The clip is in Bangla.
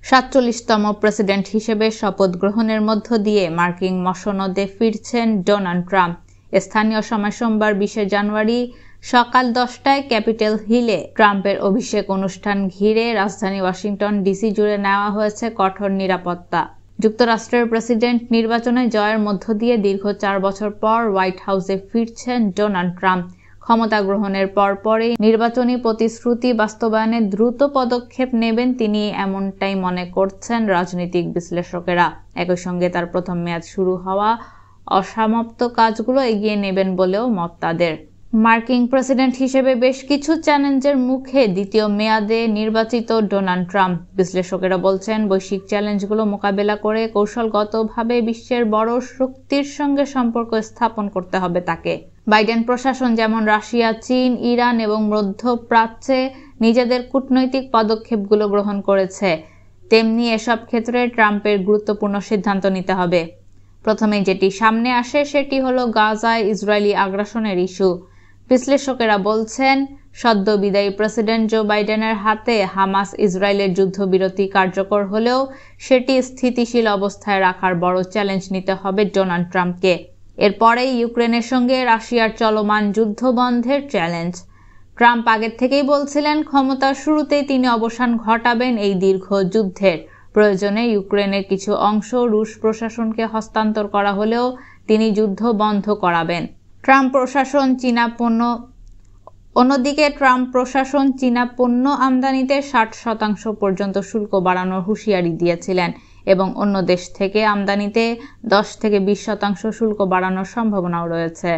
৪৭তম প্রেসিডেন্ট হিসেবে শপথ গ্রহণের মধ্য দিয়ে মার্কিন মসনদে ফিরছেন ডোনাল্ড ট্রাম্প। স্থানীয় সময় সোমবার ২০ জানুয়ারি সকাল ১০টায় ক্যাপিটল হিলে ট্রাম্পের অভিষেক অনুষ্ঠান ঘিরে রাজধানী ওয়াশিংটন ডিসি জুড়ে নেওয়া হয়েছে কঠোর নিরাপত্তা। যুক্তরাষ্ট্রের প্রেসিডেন্ট নির্বাচনে জয়ের মধ্য দিয়ে দীর্ঘ ৪ বছর পর হোয়াইট হাউসে ফিরছেন ডোনাল্ড ট্রাম্প। ক্ষমতা গ্রহণের পরপরই নির্বাচনী প্রতিশ্রুতি বাস্তবায়নে দ্রুত পদক্ষেপ নেবেন তিনি, এমনটাই মনে করছেন রাজনৈতিক বিশ্লেষকেরা। একই সঙ্গে তার প্রথম মেয়াদ শুরু হওয়া অসমাপ্ত কাজগুলো এগিয়ে নেবেন বলেও মত তাদের। মার্কিন প্রেসিডেন্ট হিসেবে বেশ কিছু চ্যালেঞ্জের মুখে দ্বিতীয় মেয়াদে নির্বাচিত ডোনাল্ড ট্রাম্প। বিশ্লেষকেরা বলছেন, বৈশ্বিক চ্যালেঞ্জগুলো মোকাবেলা করে কৌশলগতভাবে বিশ্বের বড় শক্তির সঙ্গে সম্পর্ক স্থাপন করতে হবে তাকে। বাইডেন প্রশাসন যেমন রাশিয়া, চীন, ইরান এবং মধ্যপ্রাচ্যে নিজেদের কূটনৈতিক পদক্ষেপগুলো গ্রহণ করেছে, তেমনি এসব ক্ষেত্রে ট্রাম্পের গুরুত্বপূর্ণ সিদ্ধান্ত নিতে হবে। প্রথমে যেটি সামনে আসে সেটি হলো গাজায় ইসরায়েলি আগ্রাসনের ইস্যু। বিশ্লেষকেরা বলছেন, সদ্য বিদায়ী প্রেসিডেন্ট জো বাইডেনের হাতে হামাস ইসরায়েলের যুদ্ধবিরতি কার্যকর হলেও সেটি স্থিতিশীল অবস্থায় রাখার বড় চ্যালেঞ্জ নিতে হবে ডোনাল্ড ট্রাম্পকে। এরপরেই ইউক্রেনের সঙ্গে রাশিয়ার চলমান যুদ্ধ বন্ধের চ্যালেঞ্জ। ট্রাম্প আগের থেকেই বলছিলেন, ক্ষমতার শুরুতেই তিনি অবসান ঘটাবেন এই দীর্ঘ যুদ্ধের। প্রয়োজনে ইউক্রেনের কিছু অংশ রুশ প্রশাসনকে হস্তান্তর করা হলেও তিনি যুদ্ধ বন্ধ করাবেন। অন্যদিকে ট্রাম্প প্রশাসন চীনা পণ্য আমদানিতে ৬০% পর্যন্ত শুল্ক বাড়ানোর হুঁশিয়ারি দিয়েছিলেন এবং অন্য দেশ থেকে আমদানিতে ১০ থেকে ২০% শুল্ক বাড়ানোর সম্ভাবনাও রয়েছে।